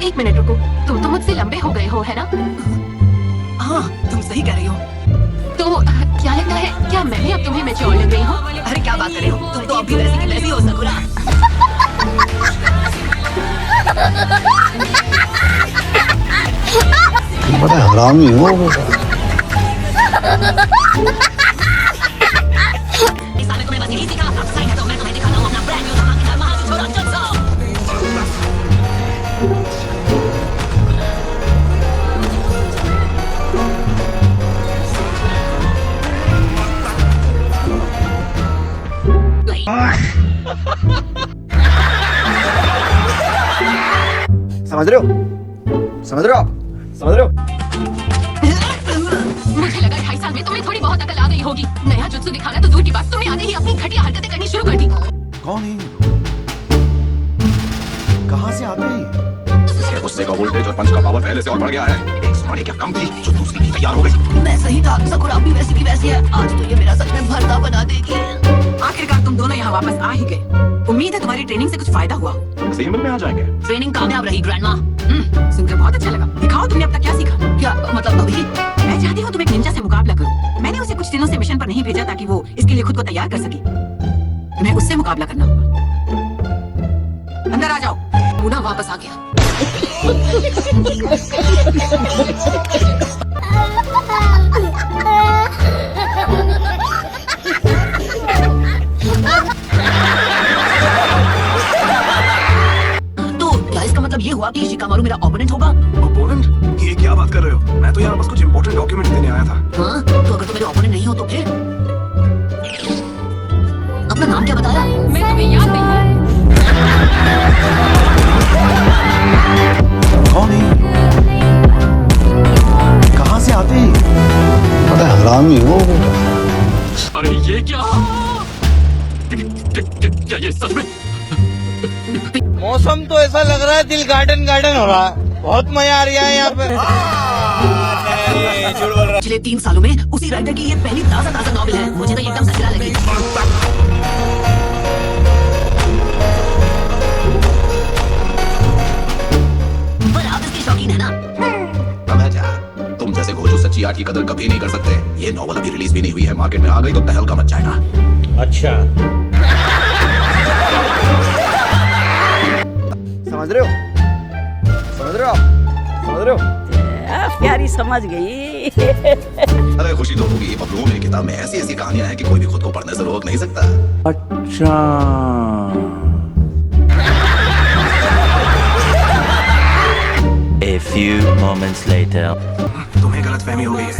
एक मिनट रुको, तुम तो मुझसे लंबे हो गए हो, है ना? हाँ, तुम सही कह रही हो। तो क्या लगता है, क्या मैं भी अब तुम्हें मैच्योर लग रही हूँ? अरे क्या बात कर रही हो, तुम तो अभी वैसी की वैसी हो सकुरा। बड़ा हरामी हो बेटा। इस साल में तुम्हें बस यही सीखा, अब सही है तो मैं तुम्हें दिखाता हूँ अपना ब्रांड न्यू धमाकेदार महाजुझोरा जुत्सु। समझ रहे हो? समझ रहे हो आप? समझ रहे हो? मुझे लगा 2.5 साल में तुम्हें थोड़ी बहुत अकल आ गई होगी। नया जुत्सु दिखाना तो दूर की बात, तुमने आते ही अपनी घटिया हरकतें करनी शुरू कर दी। कौन है? कहाँ से आते हैं? इसके गुस्से का वोल्टेज और पंच का पावर पहले से और बढ़ गया है। एक सुनाने क्या कम थी जो दूसरी की तैयार हो गई। मैं सही था, सकुरा अभी वैसी की वैसी है। आज तो ये मेरा सच में भरता बना देगी। आखिरकार तुम दोनों यहाँ वापस आ ही गए। उम्मीद है तुम्हारी ट्रेनिंग से कुछ फायदा हुआ हो। सही में आ जाएंगे। ट्रेनिंग कामयाब रही ग्रैंडमा। सुनकर बहुत अच्छा लगा। दिखाओ तुमने अब तक क्या सीखा। क्या मतलब अभी? मैं चाहती हूँ तुम एक निंजा से मुकाबला करो। मैंने उसे कुछ दिनों से मिशन पर नहीं भेजा ताकि वो इसके लिए खुद को तैयार कर सके। तुम्हें उससे मुकाबला करना होगा। अंदर आ जाओ। मुना वापस आ गया। तो क्या इसका मतलब ये हुआ कि शिकामारू मेरा ओपोनेंट होगा? ओपोनेंट? ये क्या बात कर रहे हो? मैं तो यहाँ बस कुछ इंपॉर्टेंट डॉक्यूमेंट देने आया था। हाँ, तो अगर तुम मेरे ओपोनेंट नहीं हो तो फिर? अपना नाम क्या बताया? मैं तुम्हें याद नहीं हूँ। कौन है? कहाँ से आते हैं? बड़ा हरामी हो बेटा। अरे ये क्या? क्या ये सच में? मौसम तो ऐसा लग रहा है दिल गार्डन गार्डन हो रहा है। बहुत मजा आ रहा है यहाँ पे। पिछले 3 सालों में उसी राइटर की ये पहली ताजा नॉवेल है। मुझे तो ये एकदम कचरा लगी। पर आप इसके शौकीन है ना? मैं जा। तुम जैसे घोचू सच्ची आर्ट की कदर कभी नहीं कर सकते। ये नॉवल अभी रिलीज भी नहीं हुई है, मार्केट में आ गई तो तहलका मच जाएगा। अच्छा, समझ रहे हो? समझ रहे हो आप? समझ रहे हो? प्यारी समझ गई। अरे खुशी तो होगी, बबलू मेरी किताब में ऐसी ऐसी कहानियां हैं कि कोई भी खुद को पढ़ने से रोक नहीं सकता। अच्छा। A few moments later. तुम्हें गलतफहमी हो गई है।